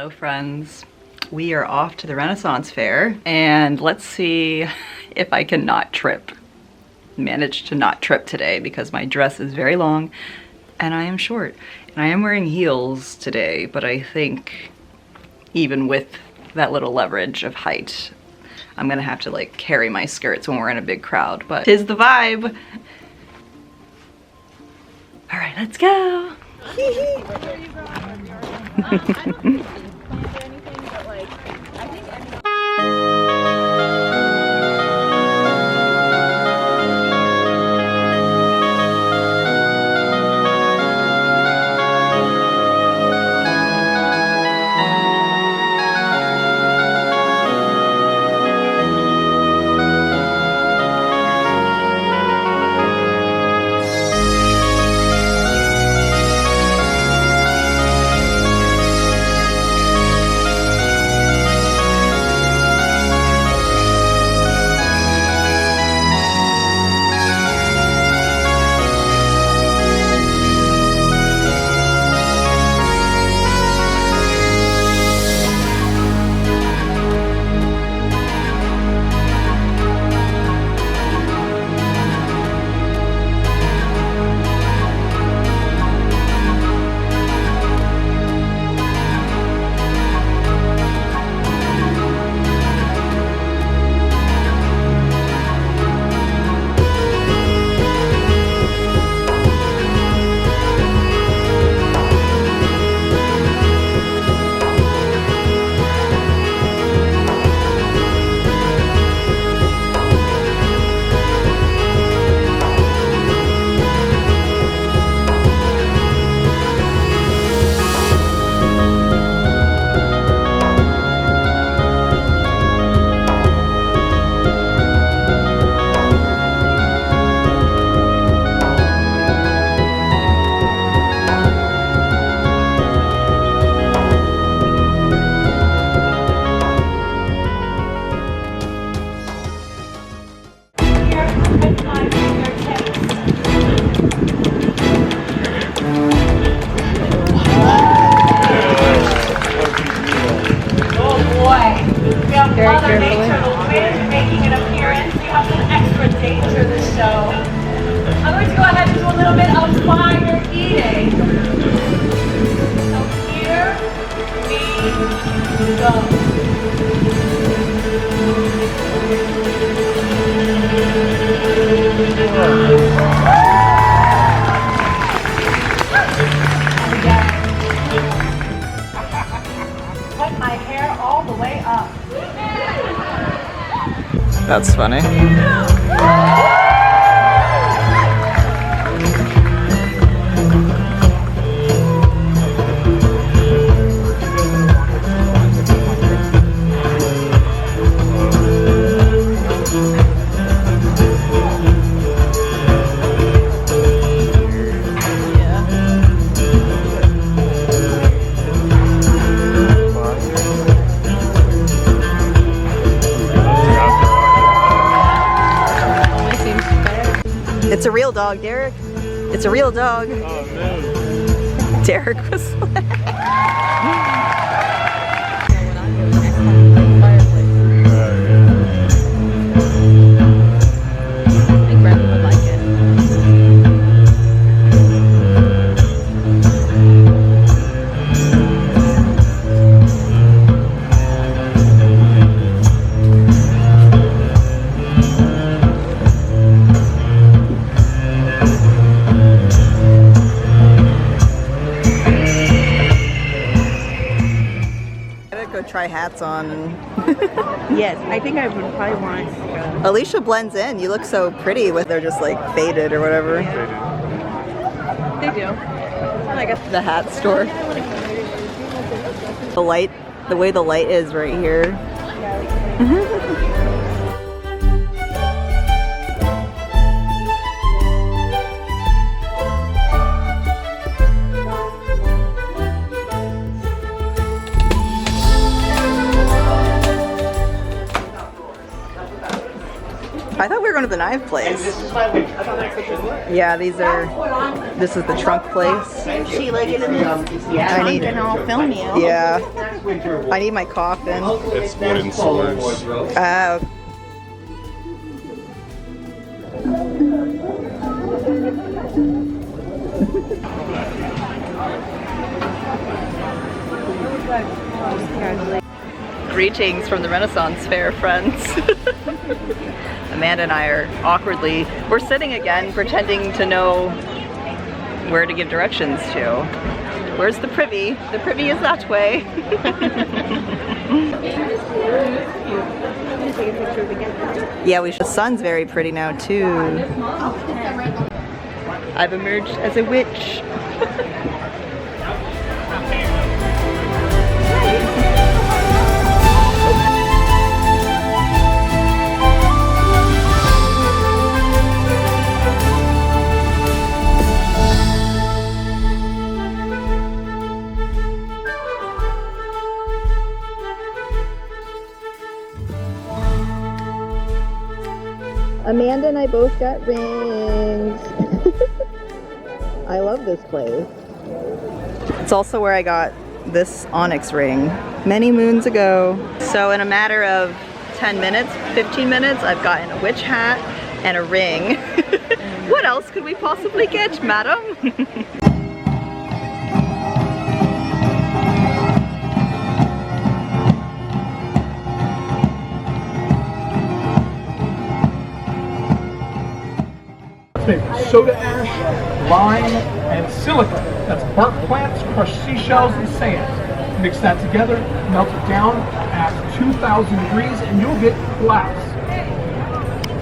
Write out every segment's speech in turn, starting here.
Hello friends, we are off to the Renaissance Fair and let's see if I can not trip. Managed to not trip today because my dress is very long and I am short. And I am wearing heels today, but I think even with that little leverage of height, I'm gonna have to like carry my skirts when we're in a big crowd, but 'tis the vibe. All right, let's go. Mother Nature will win, making an appearance. You have some extra danger this show. I'm going to go ahead and do a little bit of fire eating. So here we go. Put my hair all the way up. That's funny. It's a real dog, Derek. It's a real dog. Oh, no. Derek was like... Try hats on. Yes, I think I would probably want. Alicia blends in. You look so pretty with they're just like faded or whatever. They do. Like the hat store. The light, the way the light is right here. I thought we were going to the knife place. This is my witch. I thought that's what this was. Yeah, this is the trunk place. She like it in the I need, and I'll film you. yeah, I need my coffin. It's wooden swords. Greetings from the Renaissance Fair, friends. Amanda and I are we're sitting again pretending to know where to give directions to. Where's the privy? The privy is that way. Yeah, we should. The sun's very pretty now too. I've emerged as a witch. Amanda and I both got rings. I love this place. It's also where I got this onyx ring many moons ago. So in a matter of 10 minutes, 15 minutes, I've gotten a witch hat and a ring. What else could we possibly get, madam? Soda ash, lime, and silica. That's burnt plants, crushed seashells, and sand. Mix that together, melt it down at 2,000 degrees, and you'll get glass.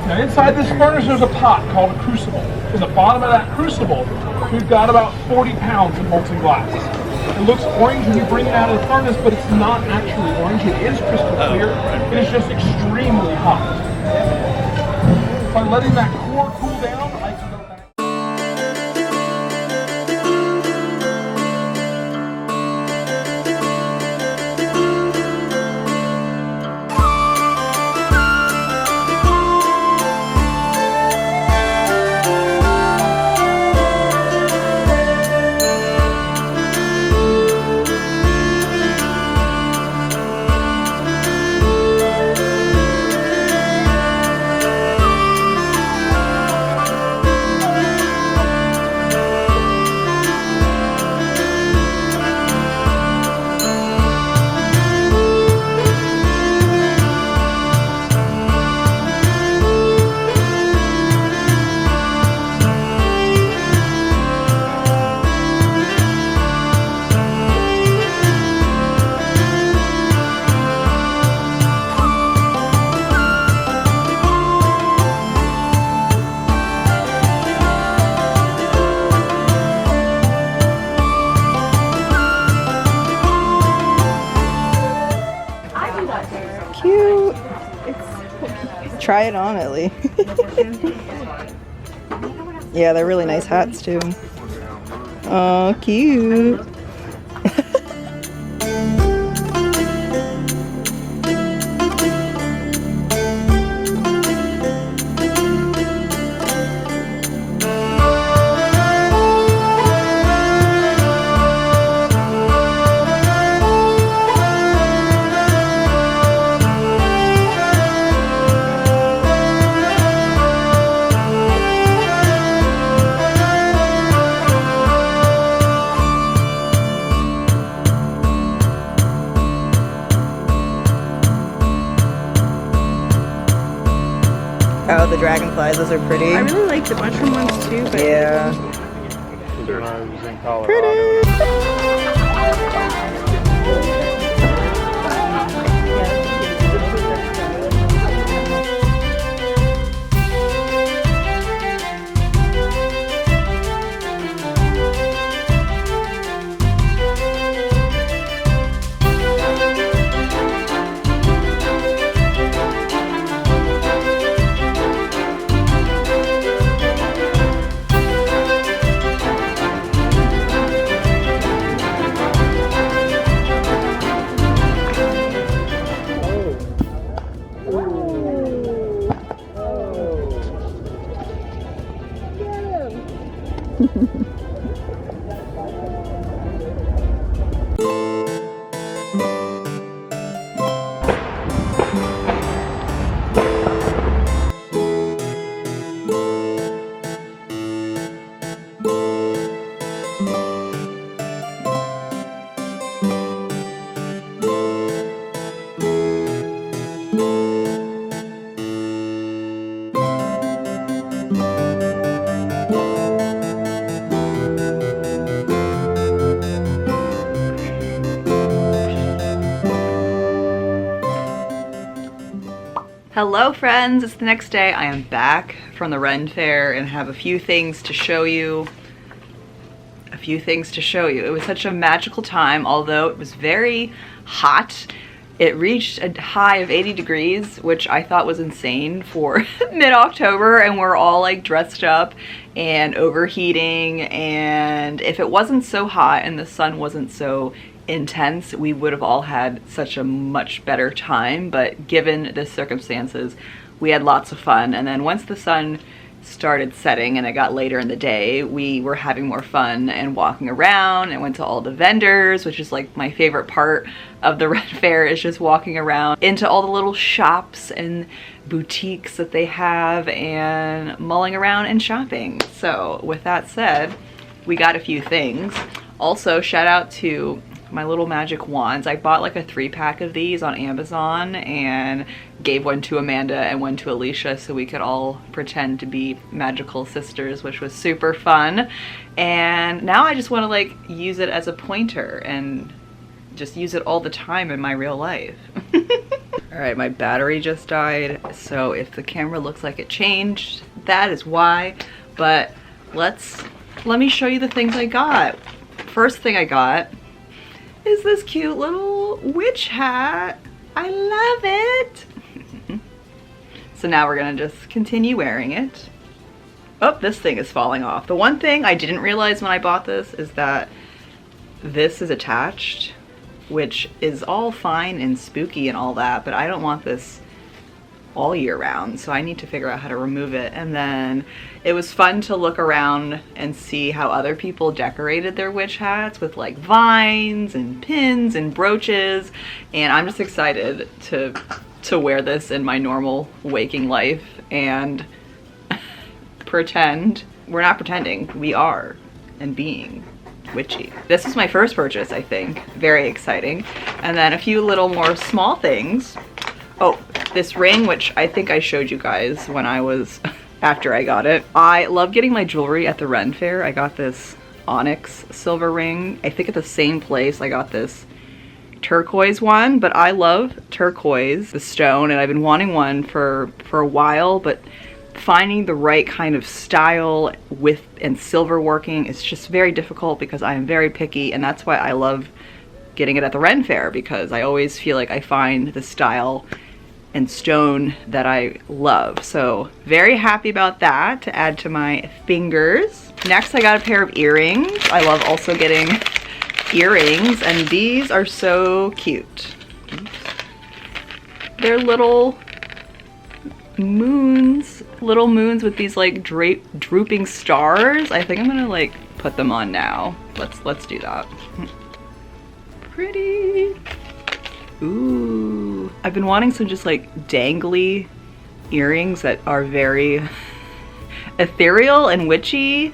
Now inside this furnace there's a pot called a crucible. In the bottom of that crucible, we've got about 40 pounds of molten glass. It looks orange when you bring it out of the furnace, but it's not actually orange. It is crystal clear. It is just extremely hot. By letting that core cool down, I can go back. Cute. Try it on, Ellie. Yeah, they're really nice hats too. Oh, cute. Oh, the dragonflies, those are pretty. I really like the mushroom ones too, but Yeah. When I was in Colorado. Pretty. Hello friends, it's the next day. I am back from the Ren Fair and have a few things to show you. It was such a magical time, although it was very hot. It reached a high of 80 degrees, which I thought was insane for mid-October, and we're all like dressed up and overheating, and if it wasn't so hot and the sun wasn't so intense, we would have all had such a much better time. But given the circumstances, we had lots of fun. And then once the sun started setting and it got later in the day, we were having more fun and walking around and went to all the vendors, which is like my favorite part of the Ren Fair, is just walking around into all the little shops and boutiques that they have and mulling around and shopping. So with that said, we got a few things. Also, shout out to my little magic wands. I bought like a 3-pack of these on Amazon and gave one to Amanda and one to Alicia so we could all pretend to be magical sisters, which was super fun. And now I just want to like use it as a pointer and just use it all the time in my real life. All right, my battery just died, so if the camera looks like it changed, that is why. But let me show you the things I got. First thing I got is this cute little witch hat. I love it. So now we're gonna just continue wearing it. Oh, this thing is falling off. The one thing I didn't realize when I bought this is that this is attached, which is all fine and spooky and all that, but I don't want this all year round, so I need to figure out how to remove it. And then it was fun to look around and see how other people decorated their witch hats with like vines and pins and brooches, and I'm just excited to wear this in my normal waking life and pretend. We're not pretending, we are and being witchy. This was my first purchase, I think. Very exciting. And then a few little more small things. Oh, this ring, which I think I showed you guys when I was, after I got it. I love getting my jewelry at the Ren Fair. I got this onyx silver ring. I think at the same place I got this turquoise one, but I love turquoise, the stone, and I've been wanting one for a while, but finding the right kind of style with and silver working is just very difficult because I am very picky, and that's why I love getting it at the Ren Fair, because I always feel like I find the style and stone that I love. So very happy about that to add to my fingers. Next, I got a pair of earrings. I love also getting earrings, and these are so cute. They're little moons with these like drooping stars. I think I'm gonna like put them on now. Let's do that. Pretty. Ooh, I've been wanting some just like dangly earrings that are very ethereal and witchy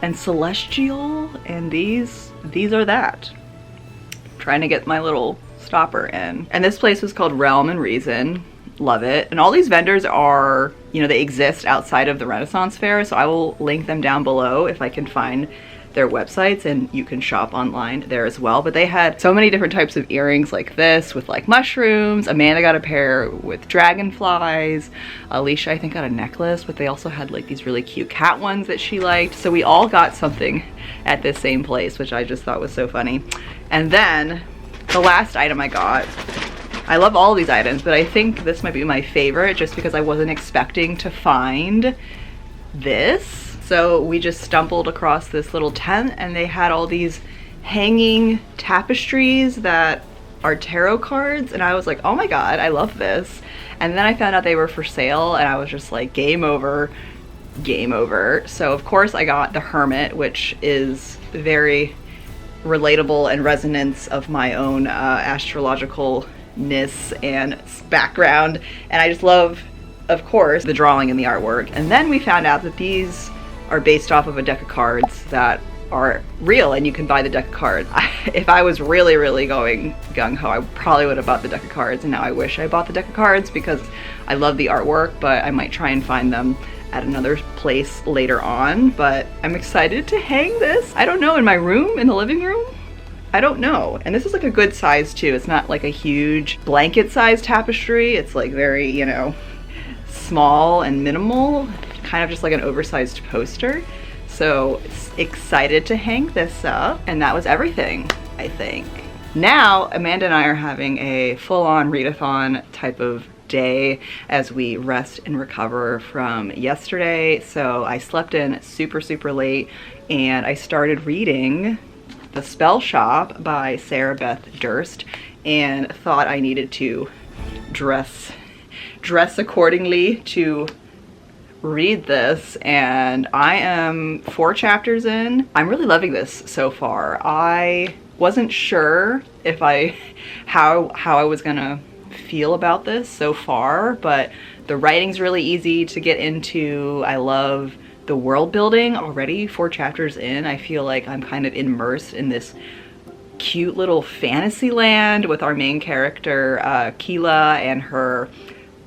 and celestial, and these are that. I'm trying to get my little stopper in. And this place was called Realm and Reason. Love it. And all these vendors are, you know, they exist outside of the Renaissance Fair, so I will link them down below if I can find their websites, and you can shop online there as well. But they had so many different types of earrings like this with like mushrooms. Amanda got a pair with dragonflies. Alicia I think got a necklace, but they also had like these really cute cat ones that she liked. So we all got something at this same place, which I just thought was so funny. And then the last item I got, I love all of these items, but I think this might be my favorite just because I wasn't expecting to find this. So we just stumbled across this little tent, and they had all these hanging tapestries that are tarot cards, and I was like, oh my god, I love this. And then I found out they were for sale, and I was just like, game over. game over. So of course I got The Hermit, which is very relatable and resonance of my own astrologicalness and background. And I just love, of course, the drawing and the artwork. And then we found out that these are based off of a deck of cards that are real, and you can buy the deck of cards. If I was really going gung-ho, I probably would have bought the deck of cards, and now I wish I bought the deck of cards because I love the artwork, but I might try and find them at another place later on. But I'm excited to hang this. I don't know, in my room, in the living room? I don't know. And this is like a good size too. It's not like a huge blanket size tapestry. It's like very, you know, small and minimal, kind of just like an oversized poster. So excited to hang this up. And that was everything, I think. Now, Amanda and I are having a full-on readathon type of day as we rest and recover from yesterday. So I slept in super late, and I started reading The Spell Shop by Sarah Beth Durst, and thought I needed to dress accordingly to read this. And I am 4 chapters in. I'm really loving this so far. I wasn't sure if how I was gonna feel about this so far, but the writing's really easy to get into. I love the world building already. 4 chapters in, I feel like I'm kind of immersed in this cute little fantasy land with our main character, Keela, and her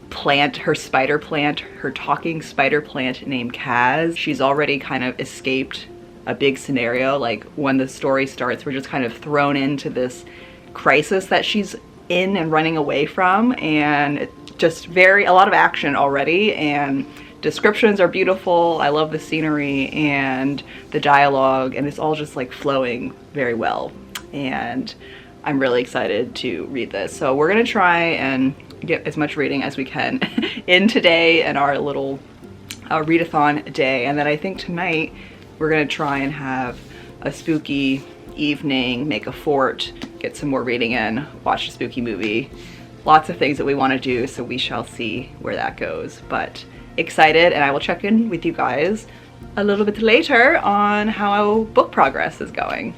plant, her spider plant, her talking spider plant named Kaz. She's already kind of escaped a big scenario. Like when the story starts, we're just kind of thrown into this crisis that she's in and running away from, and just a lot of action already, and descriptions are beautiful. I love the scenery and the dialogue, and it's all just like flowing very well. And I'm really excited to read this. So we're gonna try and get as much reading as we can in today and our little readathon day. And then I think tonight we're gonna try and have a spooky evening, make a fort, get some more reading in, watch a spooky movie. Lots of things that we want to do, so we shall see where that goes. But excited, and I will check in with you guys a little bit later on how book progress is going.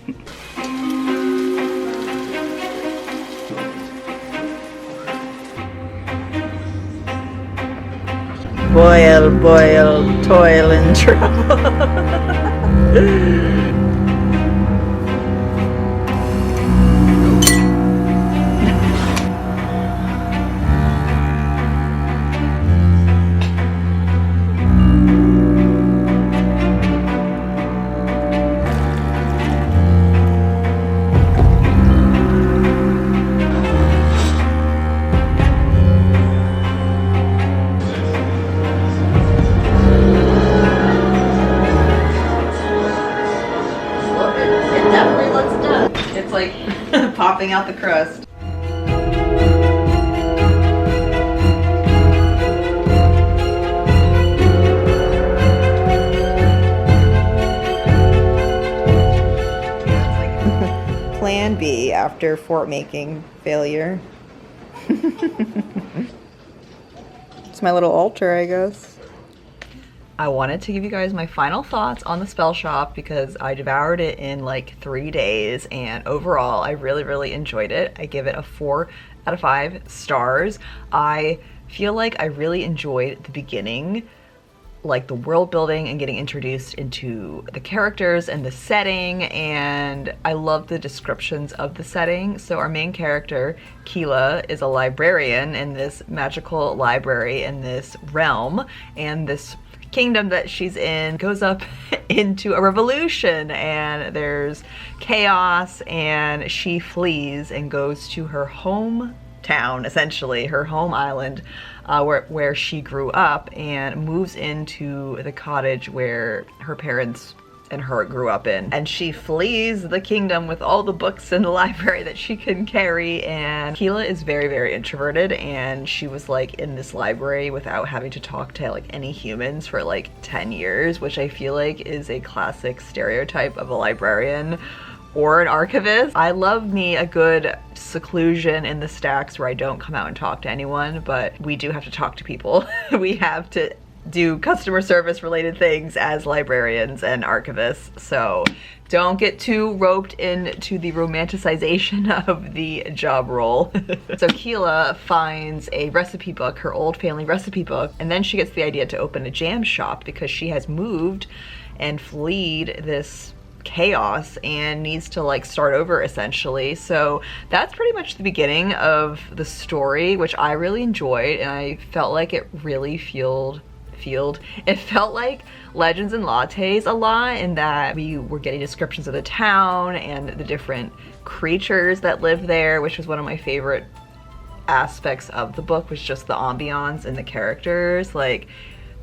Boil, toil and trouble. Popping out the crust. Plan B after fort making failure. It's my little altar, I guess. I wanted to give you guys my final thoughts on The Spell Shop because I devoured it in like 3 days, and overall I really enjoyed it. I give it a 4 out of 5 stars. I feel like I really enjoyed the beginning, like the world building and getting introduced into the characters and the setting, and I love the descriptions of the setting. So our main character, Keela, is a librarian in this magical library in this realm, and this kingdom that she's in goes up into a revolution, and there's chaos, and she flees and goes to her hometown, essentially her home island, where she grew up, and moves into the cottage where her parents and her grew up in. And she flees the kingdom with all the books in the library that she can carry. And Keela is very introverted, and she was like in this library without having to talk to like any humans for like 10 years, which I feel like is a classic stereotype of a librarian or an archivist. I love me a good seclusion in the stacks where I don't come out and talk to anyone, but we do have to talk to people. We have to do customer service related things as librarians and archivists. So don't get too roped into the romanticization of the job role. So Keela finds a recipe book, her old family recipe book, and then she gets the idea to open a jam shop because she has moved and fled this chaos and needs to like start over essentially. So that's pretty much the beginning of the story, which I really enjoyed, and I felt like it really it felt like Legends and Lattes a lot, in that we were getting descriptions of the town and the different creatures that live there, which was one of my favorite aspects of the book, was just the ambiance and the characters. Like,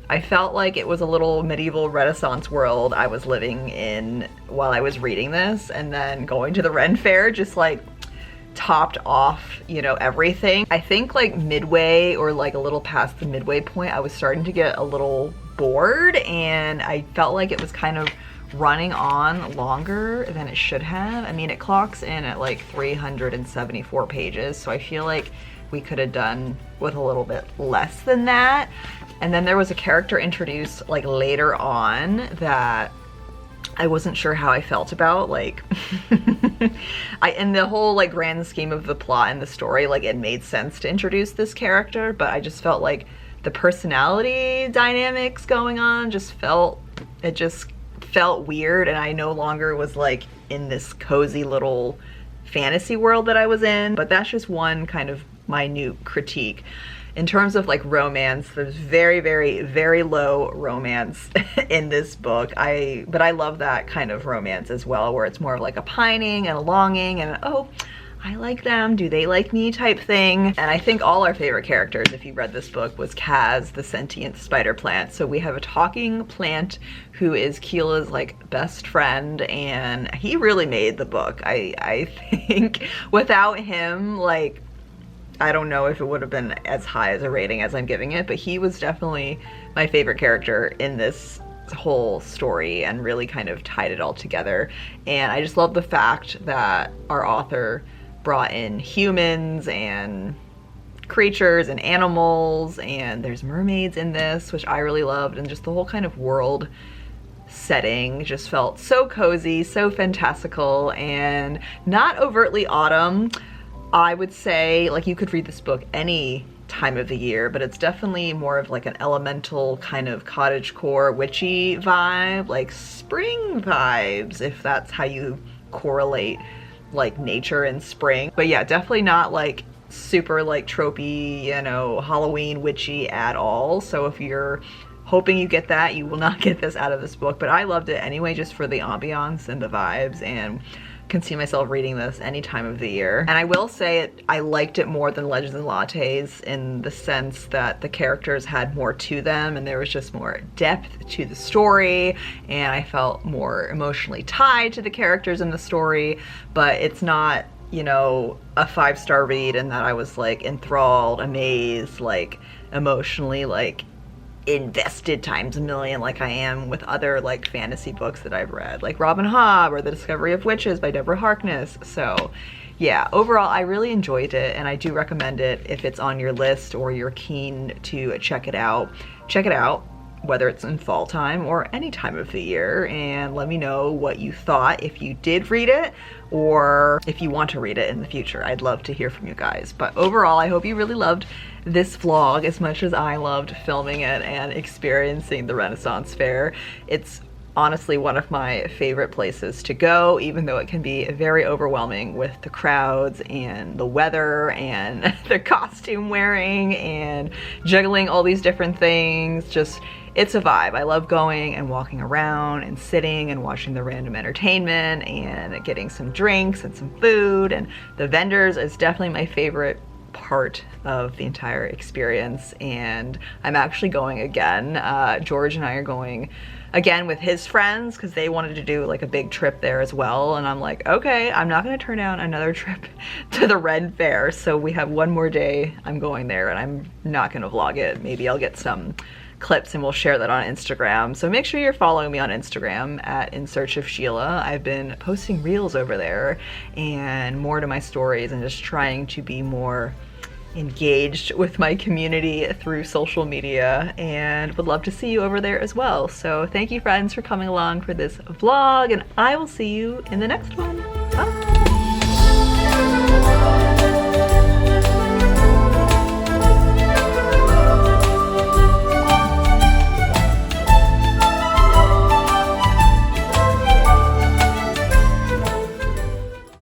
I felt like it was a little medieval Renaissance world I was living in while I was reading this, and then going to the Ren Fair just like topped off, you know, everything. I think like midway, or like a little past the midway point, I was starting to get a little bored, and I felt like it was kind of running on longer than it should have. I mean, it clocks in at like 374 pages, so I feel like we could have done with a little bit less than that. And then there was a character introduced like later on that I wasn't sure how I felt about. Like, in the whole like grand scheme of the plot and the story, like it made sense to introduce this character, but I just felt like the personality dynamics going on just felt weird, and I no longer was like in this cozy little fantasy world that I was in. But that's just one kind of minute critique. In terms of like romance, there's very, very, very low romance in this book. But I love that kind of romance as well, where it's more of like a pining and a longing and oh, I like them, do they like me type thing. And I think all our favorite characters, if you read this book, was Kaz, the sentient spider plant. So we have a talking plant who is Keela's like best friend, and he really made the book. I think without him, like, I don't know if it would have been as high as a rating as I'm giving it, but he was definitely my favorite character in this whole story and really kind of tied it all together. And I just love the fact that our author brought in humans and creatures and animals, and there's mermaids in this, which I really loved, and just the whole kind of world setting just felt so cozy, so fantastical, and not overtly autumn. I would say, like, you could read this book any time of the year, but it's definitely more of like an elemental kind of cottagecore witchy vibe, like spring vibes, if that's how you correlate like nature and spring. But yeah, definitely not like super like tropey, you know, Halloween witchy at all. So if you're hoping you get that, you will not get this out of this book. But I loved it anyway, just for the ambiance and the vibes, and can see myself reading this any time of the year. And I will say I liked it more than Legends and Lattes, in the sense that the characters had more to them and there was just more depth to the story, and I felt more emotionally tied to the characters in the story. But it's not, you know, a 5-star read in that I was like enthralled, amazed, like emotionally like invested times a million like I am with other like fantasy books that I've read, like Robin Hobb or The Discovery of Witches by Deborah Harkness. So yeah, overall I really enjoyed it, and I do recommend it if it's on your list or you're keen to check it out. Check it out, whether it's in fall time or any time of the year, and let me know what you thought if you did read it, or if you want to read it in the future. I'd love to hear from you guys. But overall, I hope you really loved this vlog as much as I loved filming it and experiencing the Renaissance Fair. It's honestly one of my favorite places to go, even though it can be very overwhelming with the crowds and the weather and the costume wearing and juggling all these different things. Just, it's a vibe. I love going and walking around and sitting and watching the random entertainment and getting some drinks and some food, and the vendors is definitely my favorite part of the entire experience. And I'm actually going again. George and I are going again with his friends because they wanted to do like a big trip there as well, and I'm like, okay, I'm not gonna turn down another trip to the Ren Fair. So we have one more day I'm going there, and I'm not gonna vlog it. Maybe I'll get some clips and we'll share that on Instagram. So make sure you're following me on Instagram at In Search of Sheila. I've been posting reels over there and more to my stories, and just trying to be more engaged with my community through social media and would love to see you over there as well. So thank you friends for coming along for this vlog, and I will see you in the next one. Bye!